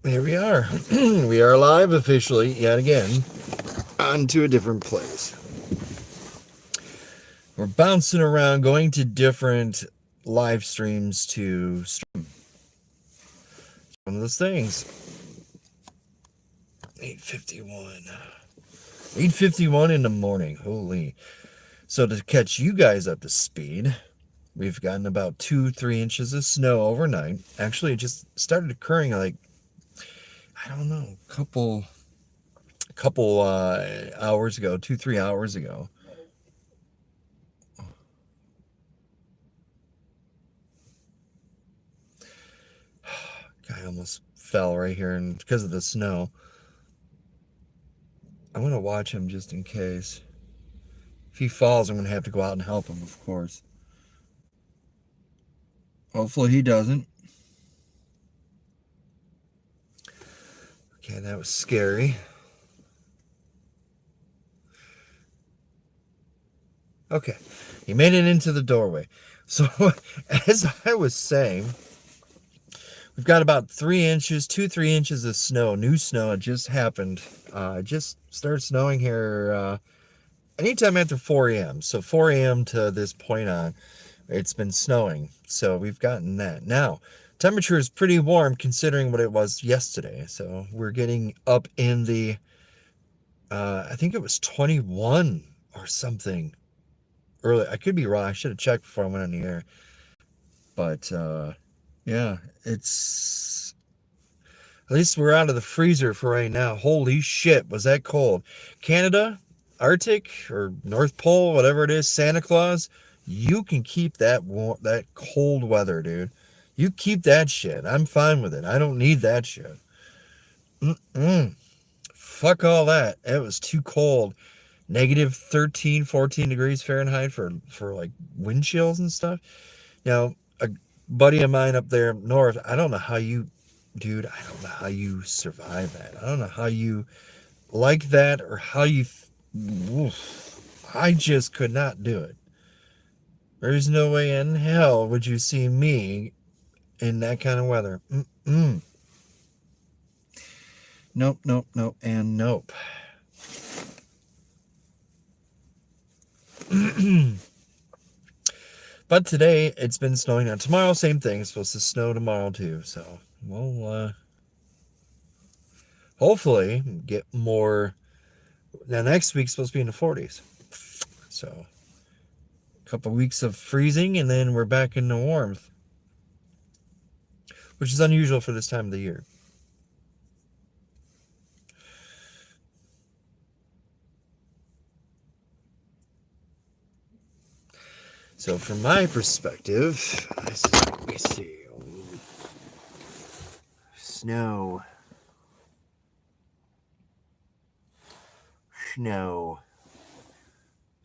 Here we are. We are live officially yet again onto a different place. We're bouncing around, going to different live streams to stream. One of those things. 8:51. 8:51 in the morning. Holy. So to catch you guys up to speed, we've gotten about 2-3 inches of snow overnight. Actually, it just started occurring like, I don't know, a couple hours ago, 2-3 hours ago. Guy almost fell right here, and because of the snow. I'm gonna watch him just in case. If he falls, I'm gonna have to go out and help him, of course. Hopefully he doesn't. Okay, that was scary. Okay, he made it into the doorway. So, as I was saying, we've got about 3 inches, 2-3 inches of snow, new snow. It just happened. It just started snowing here anytime after 4 a.m. So 4 a.m. to this point on, it's been snowing. So we've gotten that. Now, temperature is pretty warm considering what it was yesterday. So we're getting up in the, I think it was 21 or something early. I could be wrong. I should have checked before I went on the air. But yeah, it's, at least we're out of the freezer for right now. Holy shit, was that cold. Canada, Arctic, or North Pole, whatever it is, Santa Claus, you can keep that that cold weather, dude. You keep that shit. I'm fine with it. I don't need that shit. Fuck all that. It was too cold. Negative 13, 14 degrees Fahrenheit for like wind chills and stuff. Now, a buddy of mine up there north, I don't know how you, dude, I don't know how you survive that. I don't know how you like that or how you, I just could not do it. There's no way in hell would you see me in that kind of weather. Nope, nope, nope, and nope. But today it's been snowing. Now tomorrow, same thing. It's supposed to snow tomorrow too. So we'll hopefully get more. Now next week's supposed to be in the 40s. So a couple weeks of freezing and then we're back in the warmth, which is unusual for this time of the year. So from my perspective, let me see. Snow. Snow.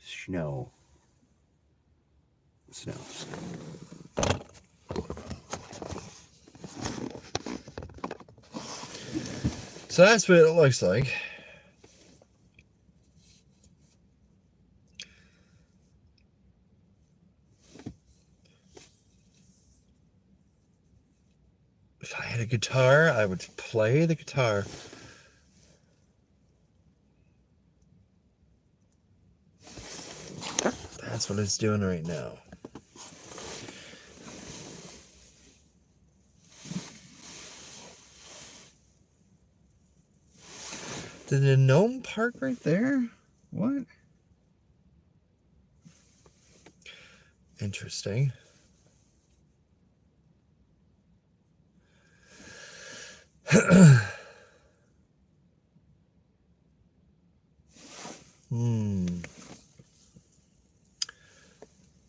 Snow. Snow. So that's what it looks like. If I had a guitar, I would play the guitar. That's what it's doing right now. Did the gnome park right there? What? Interesting.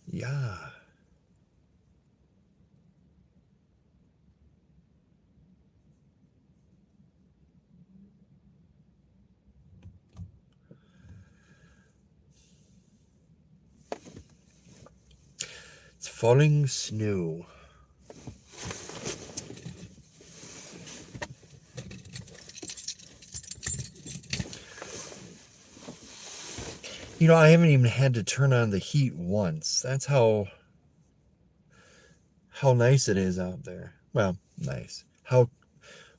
Yeah. It's falling snow. You know, I haven't even had to turn on the heat once. That's how nice it is out there. Well, nice. How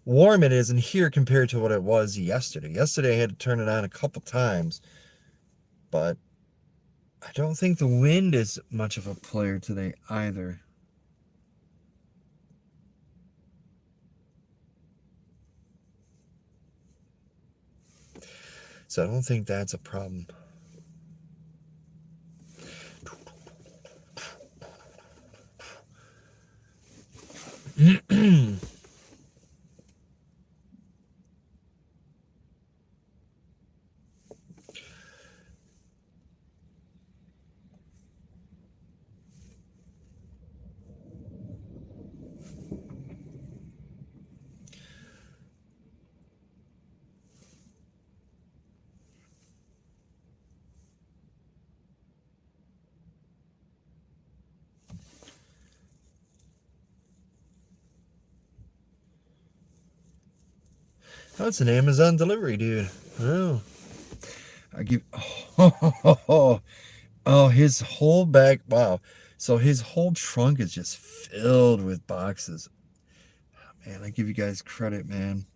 warm it is in here compared to what it was yesterday. Yesterday I had to turn it on a couple times, but I don't think the wind is much of a player today either. So I don't think that's a problem. Oh, it's an Amazon delivery, dude. Oh, I give. Oh, his whole back. Wow. So his whole trunk is just filled with boxes. Man, I give you guys credit, man.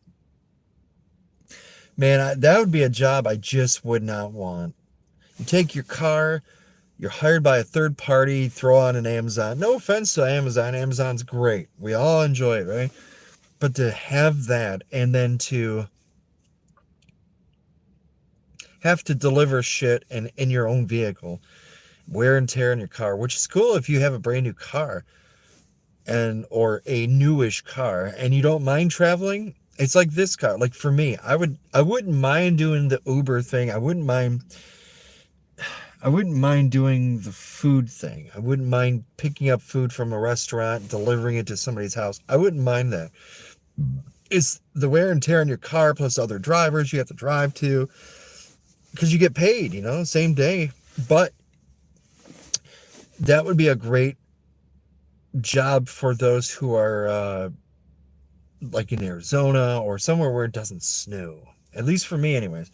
Man, that would be a job I just would not want. You take your car, you're hired by a third party, throw on an Amazon. No offense to Amazon. Amazon's great. We all enjoy it, right? But to have that and then to have to deliver shit in your own vehicle, wear and tear in your car, which is cool if you have a brand new car and or a newish car and you don't mind traveling. It's like this car. Like for me, I wouldn't mind doing the Uber thing. I wouldn't mind doing the food thing. I wouldn't mind picking up food from a restaurant, delivering it to somebody's house. I wouldn't mind that. It's the wear and tear on your car plus other drivers you have to drive to because you get paid, same day. But that would be a great job for those who are like in Arizona or somewhere where it doesn't snow. At least for me, anyways.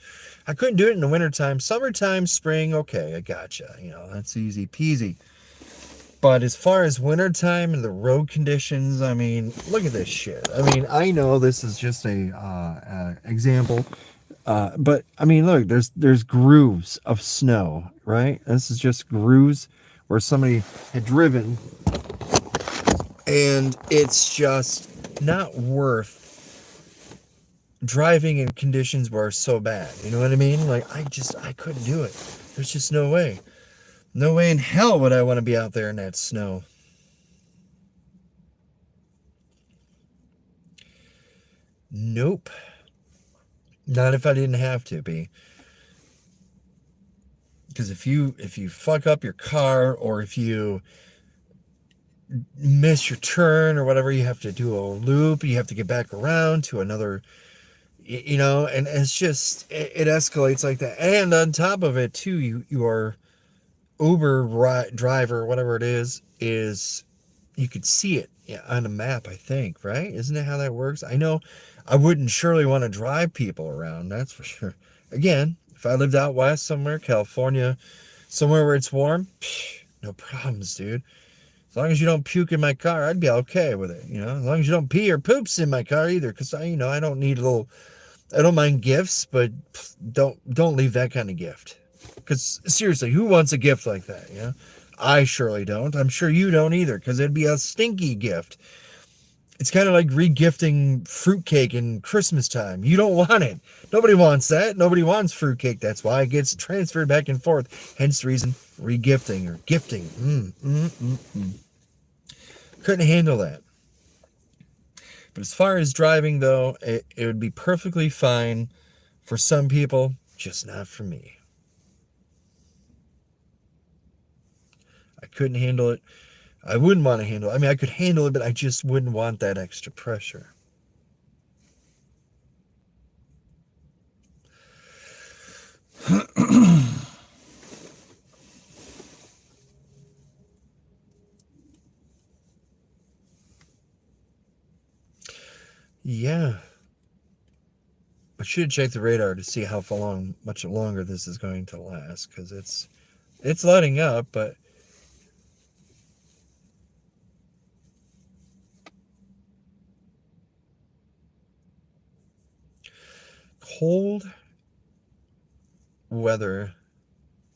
I couldn't do it in the wintertime. Summertime, spring, okay, I gotcha. That's easy peasy. But as far as wintertime and the road conditions, I mean, look at this shit. I mean, I know this is just a example, but I mean, look, there's grooves of snow, right? This is just grooves where somebody had driven, and it's just not worth driving in conditions where it's so bad. You know what I mean? Like, I couldn't do it. There's just no way. No way in hell would I want to be out there in that snow. Nope. Not if I didn't have to be. Because if you fuck up your car or if you miss your turn or whatever, you have to do a loop. You have to get back around to another, and it's just, it escalates like that. And on top of it too, your Uber driver, whatever it is you could see it on a map, I think, right? Isn't it how that works? I know I wouldn't surely want to drive people around, that's for sure. Again, if I lived out west somewhere, California, somewhere where it's warm, no problems, dude. As long as you don't puke in my car, I'd be okay with it. As long as you don't pee or poops in my car either, because I don't need I don't mind gifts, but don't leave that kind of gift. Because seriously, who wants a gift like that? I surely don't. I'm sure you don't either, because it'd be a stinky gift. It's kind of like regifting fruitcake in Christmas time. You don't want it. Nobody wants that. Nobody wants fruitcake. That's why it gets transferred back and forth. Hence the reason regifting or gifting. Couldn't handle that. But as far as driving, though, it would be perfectly fine for some people, just not for me. I couldn't handle it. I wouldn't want to handle it. I mean, I could handle it, but I just wouldn't want that extra pressure. Yeah. I should check the radar to see how much longer this is going to last, because it's letting up, but cold weather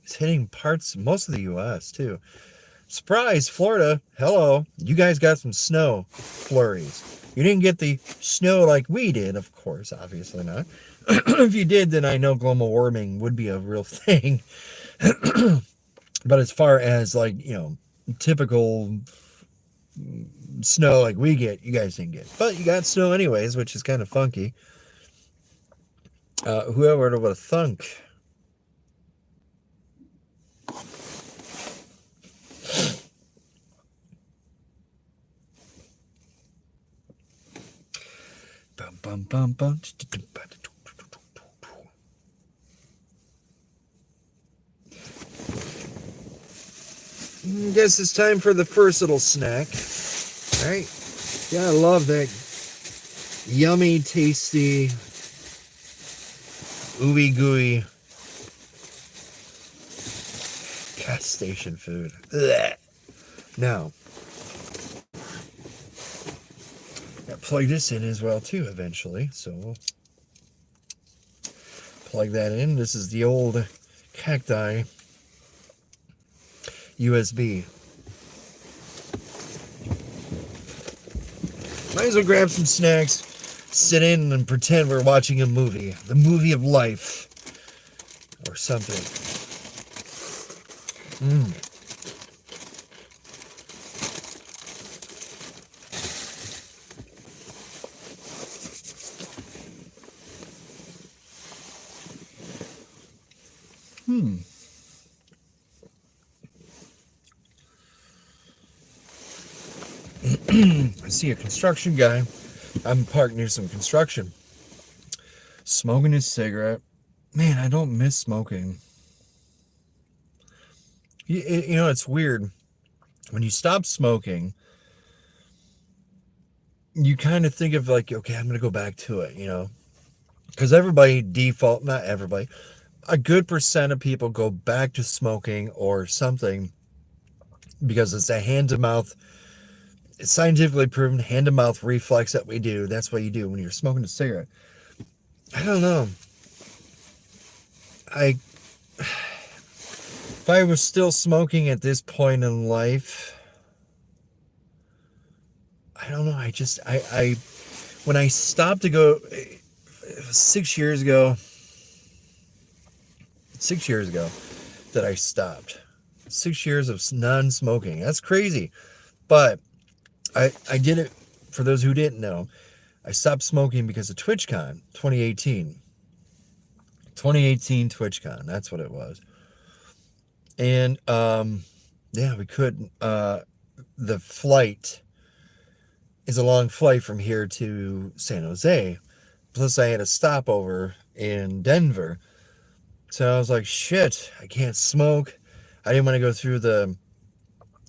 is hitting most of the U.S. too. Surprise, Florida. Hello. You guys got some snow flurries. You didn't get the snow like we did, of course. Obviously not. If you did, then I know global warming would be a real thing. But as far as like, typical snow like we get, you guys didn't get. But you got snow anyways, which is kind of funky. Whoever would have thunk. Bum, bum, bum, bum. Guess it's time for the first little snack. All right. Yeah, I love that yummy, tasty, ooey gooey gas station food. Ugh. Now, I plug this in as well too eventually. So we'll plug that in. This is the old Cacti USB. Might as well grab some snacks, sit in and pretend we're watching a movie. The movie of life. Or something. I see a construction guy. I'm parked near some construction. Smoking his cigarette. Man, I don't miss smoking. It's weird. When you stop smoking, you kind of think of like, okay, I'm going to go back to it, Because not everybody, a good percent of people go back to smoking or something because it's a hand-to-mouth, it's scientifically proven hand-to-mouth reflex that we do. That's what you do when you're smoking a cigarette. I don't know. If I was still smoking at this point in life, I don't know. When I stopped to go 6 years ago that I stopped. 6 years of non-smoking. That's crazy. But I did it, for those who didn't know, I stopped smoking because of TwitchCon 2018. 2018 TwitchCon, that's what it was. And, we couldn't, the flight is a long flight from here to San Jose. Plus I had a stopover in Denver. So I was like, shit, I can't smoke. I didn't want to go through the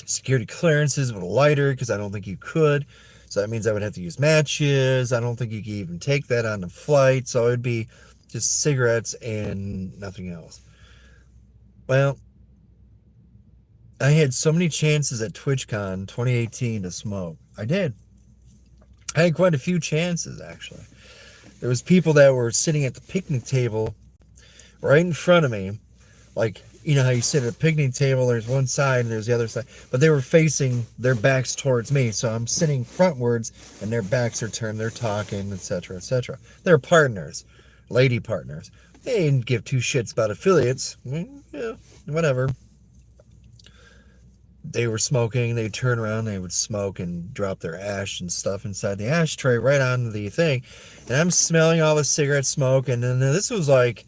security clearances with a lighter because I don't think you could. So that means I would have to use matches. I don't think you could even take that on the flight. So it would be just cigarettes and nothing else. Well, I had so many chances at TwitchCon 2018 to smoke. I did. I had quite a few chances, actually. There was people that were sitting at the picnic table right in front of me. Like, you know how you sit at a picnic table, there's one side and there's the other side. But they were facing their backs towards me. So I'm sitting frontwards and their backs are turned. They're talking, etc., etc. They're partners. Lady partners. They didn't give two shits about affiliates. Yeah, whatever. They were smoking. They'd turn around. They would smoke and drop their ash and stuff inside the ashtray right on the thing. And I'm smelling all the cigarette smoke. And then this was like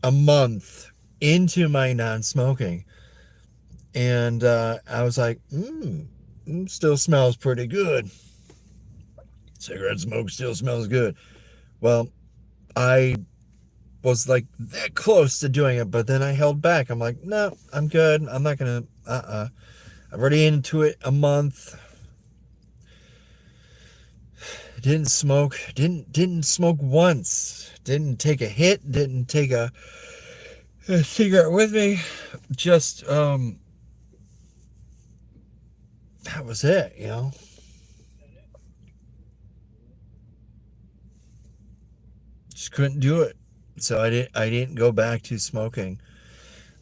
a month into my non-smoking. And I was like, still smells pretty good. Cigarette smoke still smells good. Well, I was like that close to doing it, but then I held back. I'm like, no, I'm good. I'm not going to, I'm already into it a month. Didn't smoke once. Didn't take a hit. Didn't take a cigarette with me. Just, that was it, Just couldn't do it. So I didn't go back to smoking.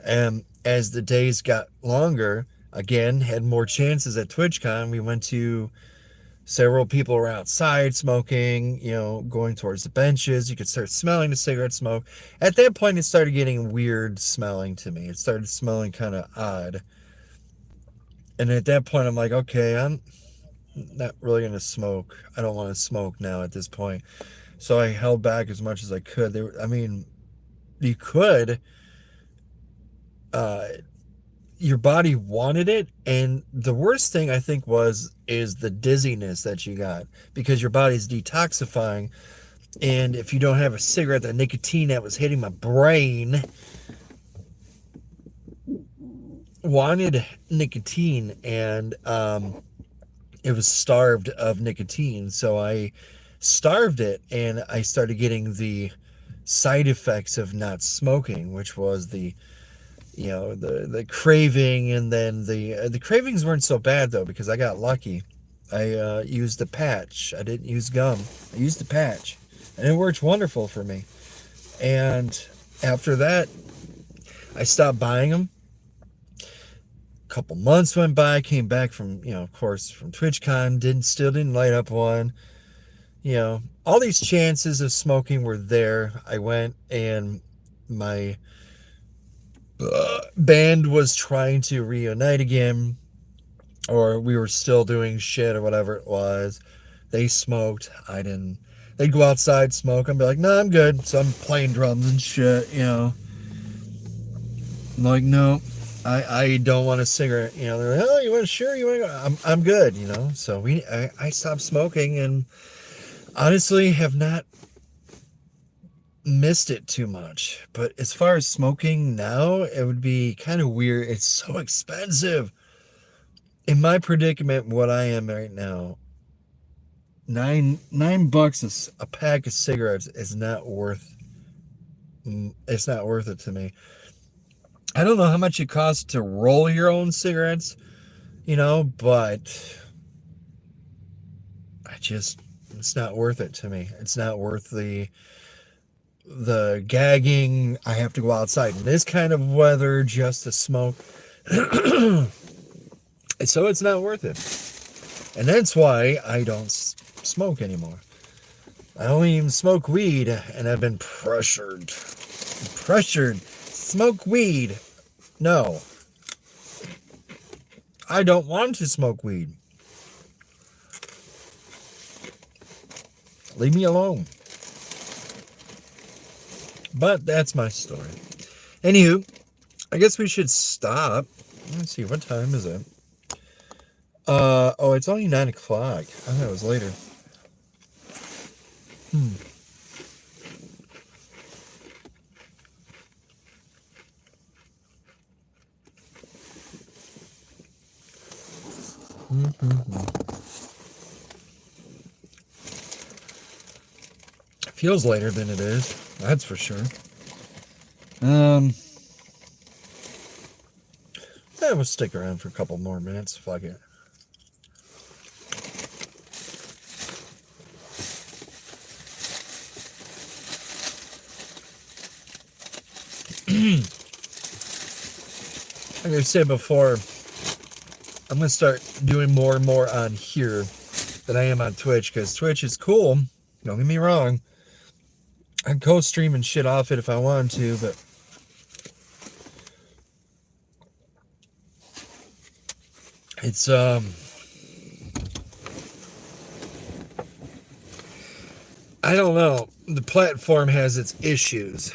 And as the days got longer, again, had more chances at TwitchCon. We went to several people were outside smoking, going towards the benches. You could start smelling the cigarette smoke. At that point, it started getting weird smelling to me. It started smelling kind of odd. And at that point, I'm like, okay, I'm not really going to smoke. I don't want to smoke now at this point. So I held back as much as I could. I mean, you could, uh, your body wanted it, and the worst thing I think is the dizziness that you got because your body's detoxifying, and if you don't have a cigarette, the nicotine that was hitting my brain wanted nicotine, and it was starved of nicotine, so I starved it, and I started getting the side effects of not smoking, which was the craving, and then the cravings weren't so bad though because I got lucky. I used the patch. I didn't use gum. I used the patch, and it worked wonderful for me. And after that, I stopped buying them. A couple months went by. Came back from of course from TwitchCon. Still didn't light up one. All these chances of smoking were there. I went and my band was trying to reunite again, or we were still doing shit or whatever it was. They smoked. I didn't. They'd go outside, smoke. I'd be like, no, I'm good. So I'm playing drums and shit. I'm like, no, I don't want a cigarette. They're like, oh, you want sure you want to go? I'm good. So I stopped smoking, and honestly have not missed it too much. But as far as smoking now, it would be kind of weird. It's so expensive. In my predicament, what I am right now, $9 a pack of cigarettes is not worth. It's not worth it to me. I don't know how much it costs to roll your own cigarettes, but it's not worth it to me. It's not worth the gagging. I have to go outside in this kind of weather just to smoke. So it's not worth it. And that's why I don't smoke anymore. I don't even smoke weed, and I've been pressured. Smoke weed. No. I don't want to smoke weed. Leave me alone. But that's my story. Anywho, I guess we should stop. Let's see, what time is it? It's only 9 o'clock. I thought it was later. It feels later than it is. That's for sure. Yeah, we'll stick around for a couple more minutes. Fuck it. Like I said before, I'm going to start doing more and more on here than I am on Twitch, because Twitch is cool. Don't get me wrong. I'd co-stream and shit off it if I wanted to, but it's I don't know. The platform has its issues.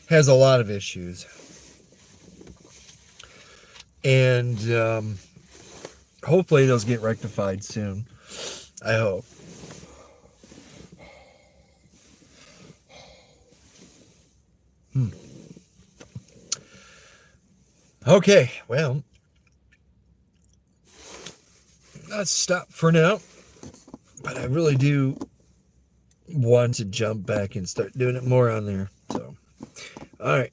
Has a lot of issues. And hopefully those get rectified soon. I hope. Okay, well, let's stop for now. But I really do want to jump back and start doing it more on there. So, all right.